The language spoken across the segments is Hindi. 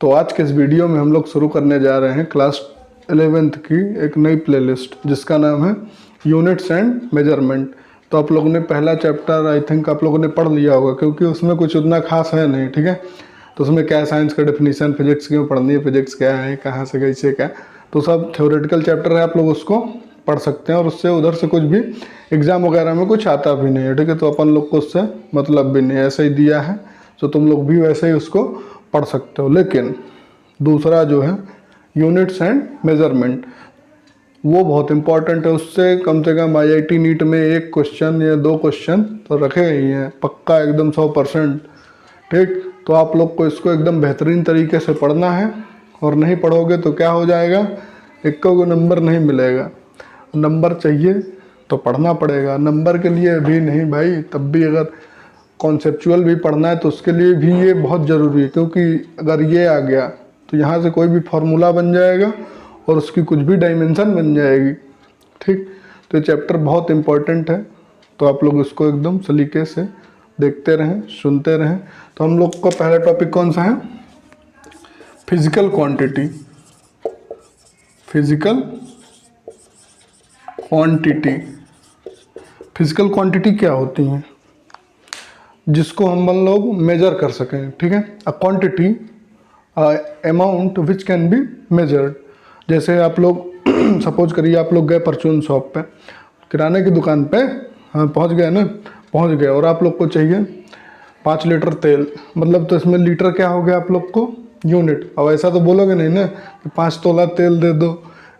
तो आज के इस वीडियो में हम लोग शुरू करने जा रहे हैं क्लास 11th की एक नई प्लेलिस्ट जिसका नाम है यूनिट्स एंड मेजरमेंट। तो आप लोगों ने पहला चैप्टर आई थिंक आप लोगों ने पढ़ लिया होगा, क्योंकि उसमें कुछ उतना खास है नहीं। ठीक है, तो उसमें क्या है, साइंस का डेफिनेशन, फिजिक्स क्यों पढ़नी है, फिजिक्स क्या है, कहाँ से कैसे क्या, तो सब थ्योरेटिकल चैप्टर है, आप लोग उसको पढ़ सकते हैं। और उससे उधर से कुछ भी एग्ज़ाम वगैरह में कुछ आता भी नहीं है। ठीक है, तो अपन लोग को उससे मतलब भी नहीं, ऐसे ही दिया है, तो तुम लोग भी वैसे ही उसको पढ़ सकते हो। लेकिन दूसरा जो है यूनिट्स एंड मेजरमेंट, वो बहुत इंपॉर्टेंट है। उससे कम से कम IIT नीट में एक क्वेश्चन या दो क्वेश्चन तो रखे ही हैं पक्का, एकदम 100%। ठीक, तो आप लोग को इसको एकदम बेहतरीन तरीके से पढ़ना है, और नहीं पढ़ोगे तो क्या हो जाएगा, एक को नंबर नहीं मिलेगा। नंबर चाहिए तो पढ़ना पड़ेगा, नंबर के लिए भी नहीं भाई, तब भी अगर कॉन्सेप्चुअल भी पढ़ना है तो उसके लिए भी ये बहुत ज़रूरी है, क्योंकि अगर ये आ गया तो यहाँ से कोई भी फार्मूला बन जाएगा और उसकी कुछ भी डायमेंशन बन जाएगी। ठीक, तो ये चैप्टर बहुत इम्पोर्टेंट है, तो आप लोग इसको एकदम सलीके से देखते रहें, सुनते रहें। तो हम लोग का पहला टॉपिक कौन सा है, physical quantity. Physical quantity, physical quantity क्या होती हैं, जिसको हम लोग मेजर कर सकें। ठीक है, a quantity amount which can be measured. जैसे आप लोग सपोज करिए आप लोग गए परचून शॉप पे, किराने की दुकान पे, हाँ पहुंच गए ना, पहुंच गए, और आप लोग को चाहिए 5 लीटर तेल, मतलब तो इसमें लीटर क्या हो गया आप लोग को, यूनिट। अब ऐसा तो बोलोगे नहीं ना कि 5 तोला तेल दे दो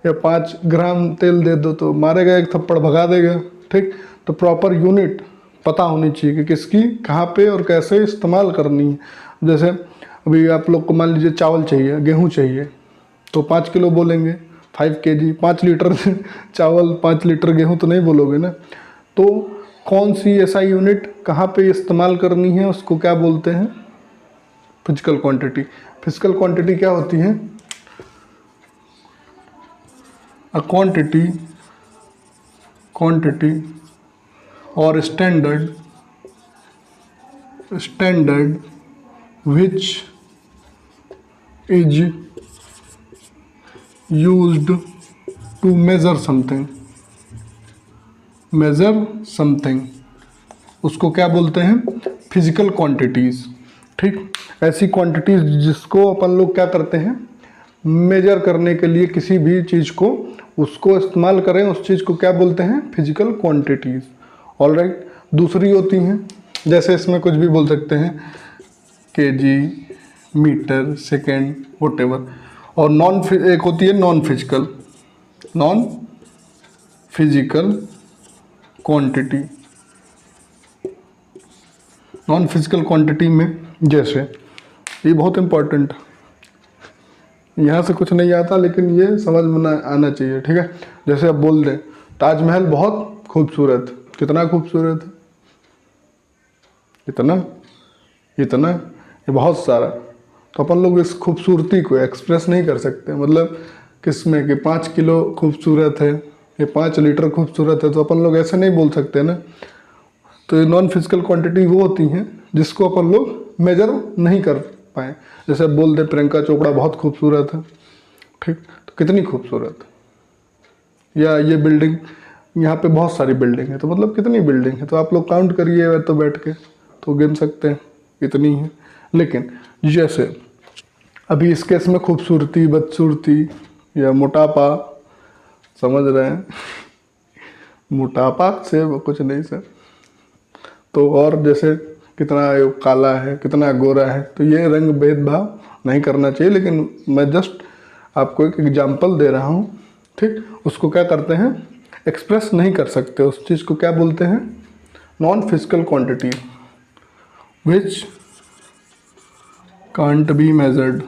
या 5 ग्राम तेल दे दो, तो मारेगा एक थप्पड़ भगा देगा। ठीक, तो प्रॉपर यूनिट पता होनी चाहिए कि किसकी कहाँ पे और कैसे इस्तेमाल करनी है। जैसे अभी आप लोग को मान लीजिए चावल चाहिए, गेहूँ चाहिए, तो 5 किलो बोलेंगे, 5 kg, 5 लीटर चावल 5 लीटर गेहूँ तो नहीं बोलोगे ना। तो कौन सी ऐसा यूनिट कहाँ पे इस्तेमाल करनी है, उसको क्या बोलते हैं, फिजिकल क्वांटिटी। फिजिकल क्वांटिटी क्या होती है, अ क्वांटिटी और standard which is used to measure something, उसको क्या बोलते हैं, फिजिकल क्वांटिटीज़। ठीक, ऐसी क्वांटिटीज़ जिसको अपन लोग क्या करते हैं, मेजर करने के लिए किसी भी चीज़ को उसको इस्तेमाल करें, उस चीज़ को क्या बोलते हैं, फिजिकल क्वांटिटीज़। ऑलराइट, दूसरी होती हैं, जैसे इसमें कुछ भी बोल सकते हैं, kg, मीटर, सेकेंड, व्हाटएवर। और एक होती है non physical quantity. Non physical quantity में जैसे, ये बहुत इम्पोर्टेंट, यहाँ से कुछ नहीं आता लेकिन ये समझ में आना चाहिए। ठीक है, जैसे आप बोल दें ताजमहल बहुत खूबसूरत, कितना खूबसूरत है, इतना ये बहुत सारा। तो अपन लोग इस खूबसूरती को एक्सप्रेस नहीं कर सकते, मतलब किसमें कि 5 किलो खूबसूरत है या 5 लीटर खूबसूरत है, तो अपन लोग ऐसे नहीं बोल सकते ना। तो ये नॉन फिजिकल क्वांटिटी वो होती हैं जिसको अपन लोग मेजर नहीं कर पाए। जैसे अब बोल दे प्रियंका चोपड़ा बहुत खूबसूरत है, ठीक, तो कितनी खूबसूरत, या ये बिल्डिंग, यहाँ पे बहुत सारी बिल्डिंग है, तो मतलब कितनी बिल्डिंग है, तो आप लोग काउंट करिए तो बैठ के तो गिन सकते हैं इतनी है। लेकिन जैसे अभी इस केस में खूबसूरती, बदसूरती या मोटापा, समझ रहे हैं मोटापा से कुछ नहीं सर। तो और जैसे कितना काला है, कितना गोरा है, तो ये रंग भेदभाव नहीं करना चाहिए, लेकिन मैं जस्ट आपको एक एग्जांपल दे रहा हूँ। ठीक, उसको क्या करते हैं, एक्सप्रेस नहीं कर सकते, उस चीज़ को क्या बोलते हैं, non physical quantity which can't be measured,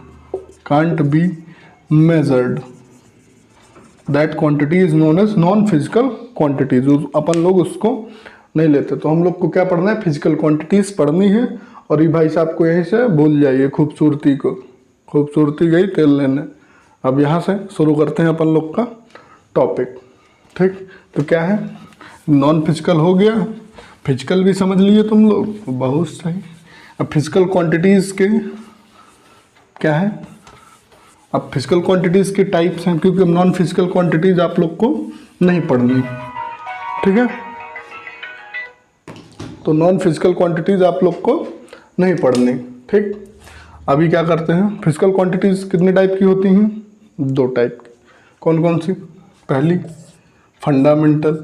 that quantity is known as non physical quantities। अपन लोग उसको नहीं लेते, तो हम लोग को क्या पढ़ना है, फिजिकल क्वांटिटीज पढ़नी है। और ये भाई साहब को यहीं से भूल जाइए खूबसूरती को, खूबसूरती गई तेल लेने। अब यहाँ से शुरू करते हैं अपन लोग का टॉपिक। ठीक, तो क्या है, नॉन फिजिकल हो गया, फिजिकल भी समझ लिए तुम लोग, बहुत सही। अब फिजिकल क्वांटिटीज़ के क्या है, अब फिजिकल क्वांटिटीज़ के टाइप्स हैं, क्योंकि नॉन फिजिकल क्वांटिटीज़ आप लोग को नहीं पढ़नी, ठीक है। तो नॉन फिजिकल क्वांटिटीज़ आप लोग को नहीं पढ़नी, ठीक। अभी क्या करते हैं, फिजिकल क्वांटिटीज़ कितने टाइप की होती हैं? 2 टाइप की। कौन कौन सी? पहली फंडामेंटल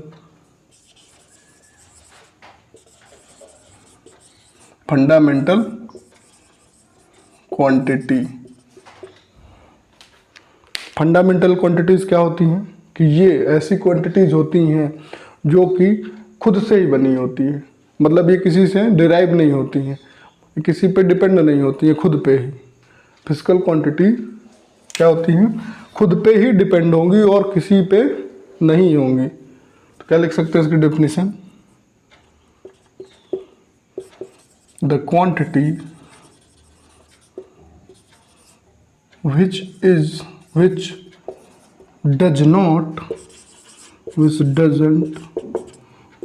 क्वांटिटी। फंडामेंटल क्वांटिटीज़ क्या होती हैं कि ये ऐसी क्वांटिटीज़ होती हैं जो कि खुद से ही बनी होती है, मतलब ये किसी से डिराइव नहीं होती हैं, किसी पे डिपेंड नहीं होती है, खुद पे ही। फिजिकल क्वांटिटी क्या होती हैं? खुद पे ही डिपेंड होंगी और किसी पे नहीं होंगी। तो क्या लिख सकते हैं इसकी definition? The quantity which doesn't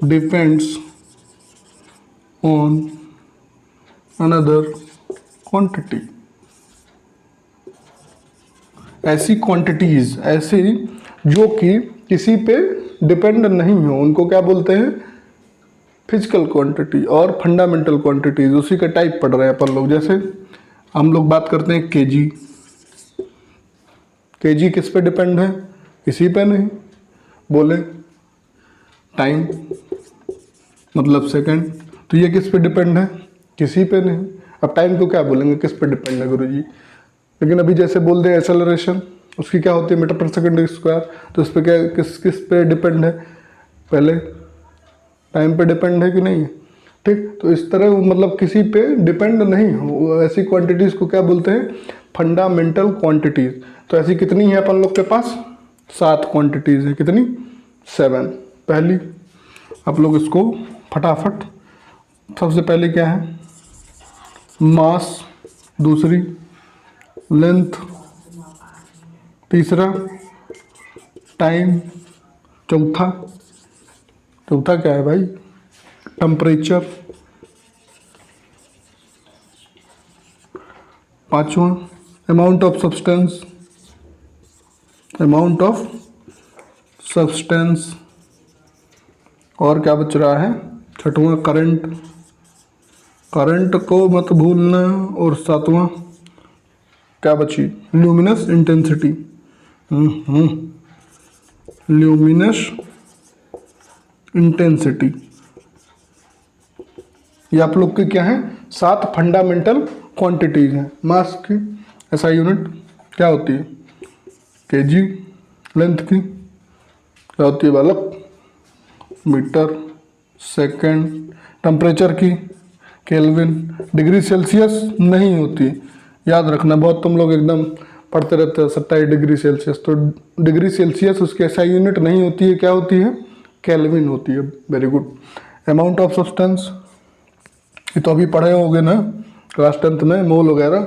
depends on another quantity। ऐसी क्वांटिटीज, ऐसी जो कि किसी पे डिपेंड नहीं हो, उनको क्या बोलते हैं? Physical quantity. और फंडामेंटल क्वांटिटीज उसी का टाइप पढ़ रहे हैं अपन लोग। जैसे हम लोग बात करते हैं केजी। केजी किस पे डिपेंड है? किसी पे नहीं। बोले टाइम मतलब सेकंड, तो ये किस पे डिपेंड है? किसी पे नहीं। अब टाइम को क्या बोलेंगे, किस पे डिपेंड है गुरुजी? लेकिन अभी जैसे बोल दें एक्सेलरेशन, उसकी क्या होती है? मीटर पर सेकंड स्क्वायर। तो इस पे क्या, किस पे डिपेंड है? पहले टाइम पे डिपेंड है कि नहीं? ठीक। तो इस तरह मतलब किसी पे डिपेंड नहीं हो, ऐसी क्वांटिटीज़ को क्या बोलते हैं? Fundamental quantities. तो ऐसी कितनी है अपन लोग के पास? 7 क्वांटिटीज़ है। कितनी? 7। पहली आप लोग इसको फटाफट, सबसे पहले क्या है? मास। दूसरी लेंथ। तीसरा टाइम। चौथा क्या है भाई? टेम्परेचर। पांचवा अमाउंट ऑफ सब्सटेंस। और क्या बच रहा है? छठवां करंट को मत भूलना। और सातवां क्या बची? Luminous intensity. Luminous intensity. ये आप लोग के क्या है? 7 फंडामेंटल क्वांटिटीज हैं। मास की ऐसा यूनिट क्या होती है? केजी। लेंथ की क्या होती है बालक? मीटर। सेकंड। टेम्परेचर की केल्विन। डिग्री सेल्सियस नहीं होती, याद रखना। बहुत तुम लोग एकदम पढ़ते रहते हैं 27 डिग्री सेल्सियस, तो डिग्री सेल्सियस उसकी ऐसा यूनिट नहीं होती है। क्या होती है? केल्विन होती है। Very good. Amount of substance, ये तो अभी पढ़े होगे ना क्लास 10th में, मोल वगैरह।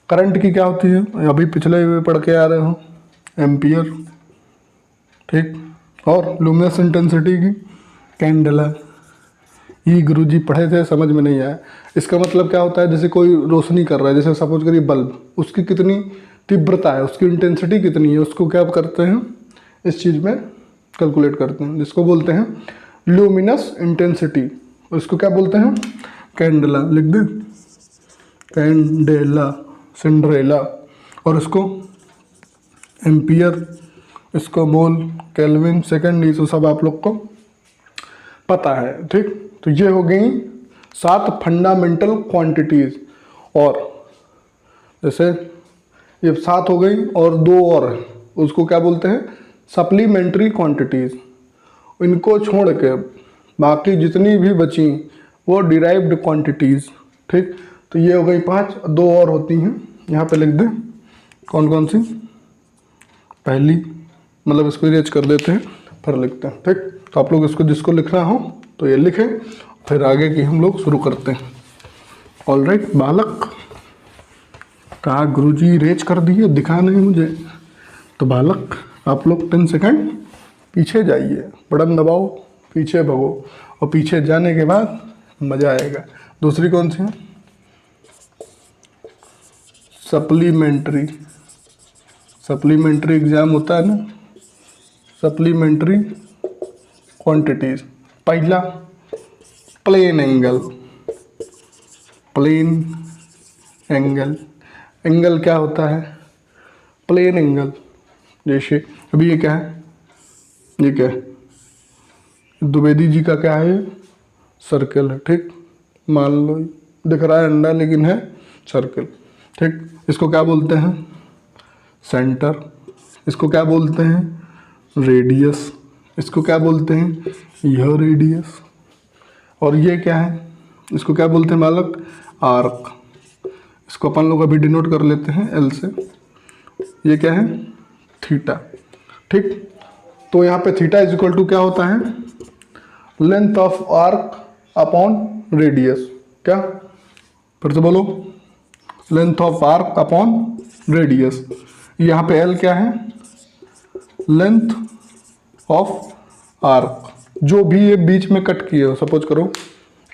करंट की क्या होती है? अभी पिछले हुए पढ़ के आ रहे हो, एम्पियर। ठीक। और लुमिनस इंटेंसिटी की कैंडेला। ये गुरुजी पढ़े थे, समझ में नहीं आया। इसका मतलब क्या होता है? जैसे कोई रोशनी कर रहा है, जैसे सपोज करिए बल्ब, उसकी कितनी तीव्रता है, उसकी इंटेंसिटी कितनी है, उसको क्या करते हैं? इस चीज़ में कैलकुलेट करते हैं, जिसको बोलते हैं ल्यूमिनस इंटेंसिटी। उसको क्या बोलते हैं? कैंडेला। लिख दे, कैंडेला, सिंड्रेला। और इसको एम्पियर, इसको मोल, केल्विन, सेकंड, ये तो सब आप लोग को पता है। ठीक। तो ये हो गई 7 फंडामेंटल क्वांटिटीज। और जैसे ये 7 हो गई और 2 और है, उसको क्या बोलते हैं? Supplementary quantities. इनको छोड़ के बाकी जितनी भी बची वो डिराइव्ड क्वांटिटीज। ठीक। तो ये हो गई 5। 2 और होती हैं, यहाँ पे लिख दे कौन कौन सी। पहली मतलब इसको इरेज कर देते हैं, फिर लिखते हैं। ठीक। तो आप लोग इसको जिसको लिखना हो तो ये लिखें, फिर आगे की हम लोग शुरू करते हैं। ऑलराइट बालक, कहा गुरुजी इरेज कर दिए, दिखा नहीं मुझे। तो बालक आप लोग 10 सेकंड पीछे जाइए, बटन दबाओ, पीछे भगो, और पीछे जाने के बाद मज़ा आएगा। दूसरी कौन सी है? सप्लीमेंट्री सप्लीमेंट्री एग्जाम होता है ना, सप्लीमेंट्री क्वांटिटीज। पहला plane angle, plane angle, angle क्या होता है, प्लेन एंगल। जैसे अभी ये क्या है, ये क्या है, द्विवेदी जी का क्या है, सर्कल है, ठीक। मान लो दिख रहा है अंडा लेकिन है सर्कल, ठीक। इसको क्या बोलते हैं, सेंटर। इसको क्या बोलते हैं, रेडियस। इसको क्या बोलते हैं, यह रेडियस। और ये क्या है, इसको क्या बोलते हैं बालक, आर्क। इसको अपन लोग अभी डिनोट कर लेते हैं एल से। ये क्या है, थीटा, ठीक। तो यहाँ पे थीटा इज इक्वल टू क्या होता है, length of arc upon radius. क्या, फिर से बोलो, length of arc upon radius. यहाँ पे एल क्या है, लेंथ ऑफ आर्क, जो भी ये बीच में कट किए हो। सपोज करो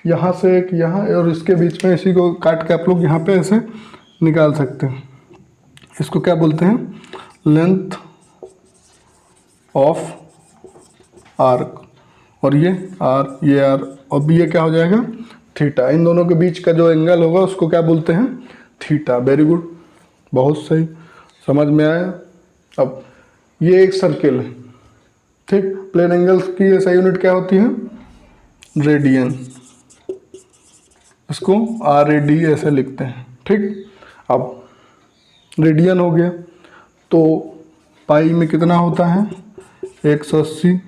यहाँ से एक यहाँ और इसके बीच में, इसी को काट के आप लोग यहाँ पे ऐसे निकाल सकते हैं। इसको क्या बोलते हैं, लेंथ ऑफ आर्क। और ये आर, ये आर, और ये क्या हो जाएगा, थीटा। इन दोनों के बीच का जो एंगल होगा उसको क्या बोलते हैं, थीटा। वेरी गुड, बहुत सही, समझ में आया। अब ये एक सर्किल है, ठीक। प्लेन एंगल्स की ऐसा यूनिट क्या होती है, रेडियन। इसको आर ए डी ऐसे लिखते हैं, ठीक। अब रेडियन हो गया, तो पाई में कितना होता है, 180,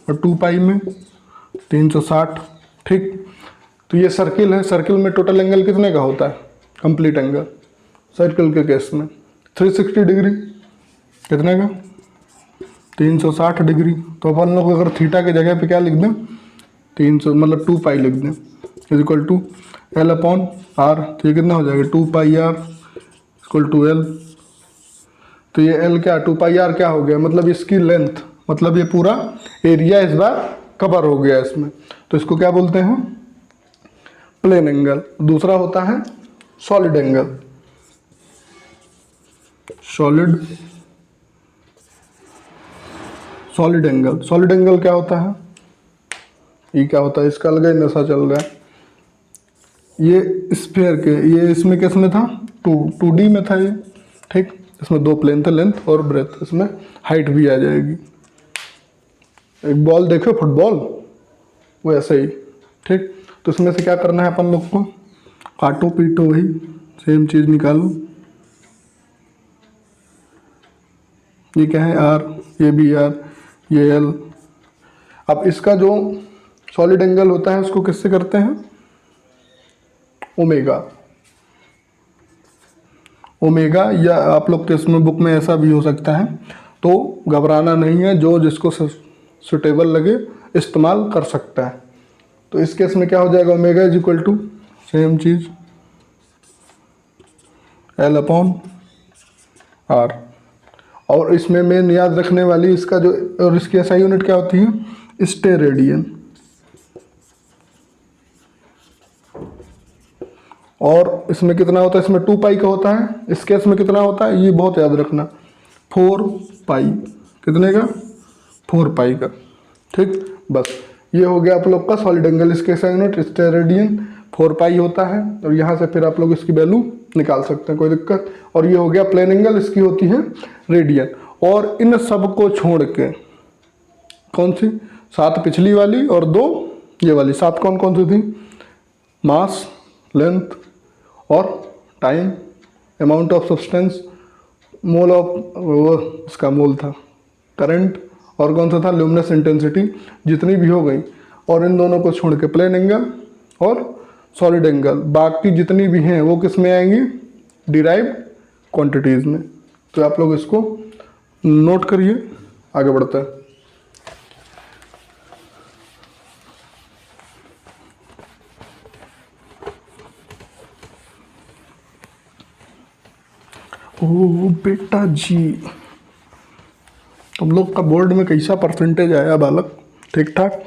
और 2 पाई में 360, ठीक। तो ये सर्किल है, सर्किल में टोटल एंगल कितने का होता है, कंप्लीट एंगल सर्किल के केस में 360 डिग्री। कितने का, 360 डिग्री। तो अपन लोग अगर थीटा की जगह पे क्या लिख दें, 300 मतलब 2 पाई लिख दें, is equal to L upon R. तो ये कितना हो जाएगा, 2 pi R equal to L. तो ये एल क्या, 2 पाई आर क्या हो गया, मतलब इसकी लेंथ, मतलब ये पूरा एरिया इस बार कवर हो गया इसमें। तो इसको क्या बोलते हैं, प्लेन एंगल। दूसरा होता है solid angle, solid, solid angle. Solid angle क्या होता है, ये क्या होता है, इसका अलग ही नशा चल रहा है। ये स्फीयर के, ये इसमें किस में था, 2D में था ये, ठीक। इसमें 2 प्लेन थे, लेंथ और ब्रेथ, इसमें हाइट भी आ जाएगी। एक बॉल देखो, फुटबॉल, वो ऐसे ही, ठीक। तो इसमें से क्या करना है अपन लोग को, काटो पीटो वही सेम चीज़ निकालो। ये क्या है, आर, ये भी आर, ये एल। अब इसका जो सॉलिड एंगल होता है उसको किससे करते हैं, ओमेगा। ओमेगा, या आप लोग के इसमें बुक में ऐसा भी हो सकता है, तो घबराना नहीं है, जो जिसको सुटेबल लगे इस्तेमाल कर सकता है। तो इस केस में क्या हो जाएगा, omega is equal to same चीज एल अपॉन आर। और इसमें मेन याद रखने वाली इसका जो, और इसकी ऐसा यूनिट क्या होती है, स्टेरेडियन। और इसमें कितना होता है, इसमें 2 पाई का होता है, इस केस में कितना होता है, ये बहुत याद रखना, 4 पाई। कितने का, 4 पाई का, ठीक। बस ये हो गया आप लोग का सॉलिड एंगल। इसके यूनिट स्टेरेडियन 4 पाई होता है, और यहाँ से फिर आप लोग इसकी वैल्यू निकाल सकते हैं, कोई दिक्कत। और ये हो गया प्लेन एंगल, इसकी होती है रेडियन। और इन सब को छोड़ के, कौन सी, 7 पिछली वाली और 2 ये वाली, 7 कौन कौन सी थी, मास, लेंथ और time, amount of substance, mole of, वो इसका मोल था, करंट, और कौन सा था, ल्यूमिनस इंटेंसिटी, जितनी भी हो गई। और इन दोनों को छोड़ के प्लेन एंगल और सॉलिड एंगल, बाकी जितनी भी हैं वो किस में आएंगी, डिराइव्ड क्वांटिटीज़ में। तो आप लोग इसको नोट करिए, आगे बढ़ते हैं। ओ बेटा जी, तुम लोग का बोर्ड में कैसा परसेंटेज आया बालक, ठीक ठाक?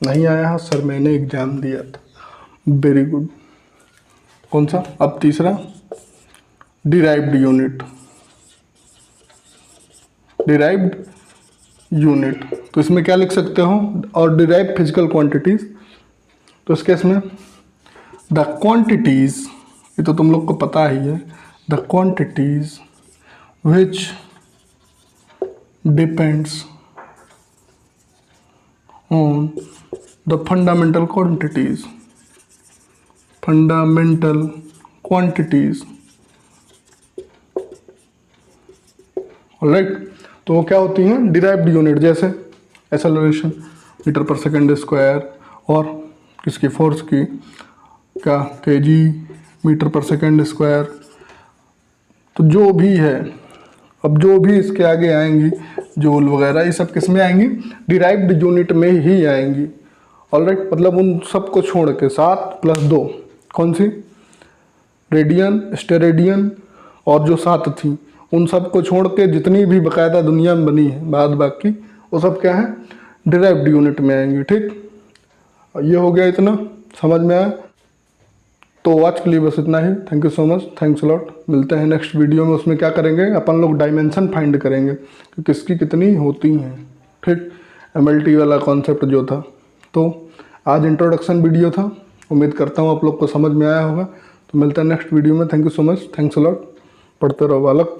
नहीं आया सर, मैंने एग्जाम दिया था। Very good. कौन सा, अब तीसरा डिराइव्ड यूनिट, डिराइव्ड यूनिट, तो इसमें क्या लिख सकते हो, और डिराइव फिजिकल क्वांटिटीज, तो इस केस में द क्वांटिटीज, ये तो तुम लोग को पता ही है, the quantities which depends on the fundamental quantities, fundamental quantities, alright. तो वो क्या होती हैं, डिराइव्ड यूनिट, जैसे एक्सेलरेशन मीटर पर सेकंड स्क्वायर, और किसकी, फोर्स की, क्या, केजी मीटर पर सेकंड स्क्वायर। तो जो भी है, अब जो भी इसके आगे आएंगी, जूल वगैरह, ये सब किस में आएंगी, डिराइव्ड यूनिट में ही आएंगी, ऑलराइट। मतलब उन सब को छोड़ के 7 + 2, कौन सी, रेडियन, स्टेरेडियन, और जो 7 थी, उन सब को छोड़ के जितनी भी बाकायदा दुनिया में बनी है बाद बाकी, वो सब क्या है, डिराइव्ड यूनिट में आएंगी, ठीक। ये हो गया, इतना समझ में आया। तो आज के लिए बस इतना ही। Thank you so much, thanks lot. मिलते हैं नेक्स्ट वीडियो में, उसमें क्या करेंगे, अपन लोग डायमेंशन फाइंड करेंगे कि किसकी कितनी होती हैं, ठीक। MLT वाला कॉन्सेप्ट जो था। तो आज इंट्रोडक्शन वीडियो था, उम्मीद करता हूँ आप लोग को समझ में आया होगा। तो मिलते हैं नेक्स्ट वीडियो में। Thank you so much, thanks lot. पढ़ते रहो बालक।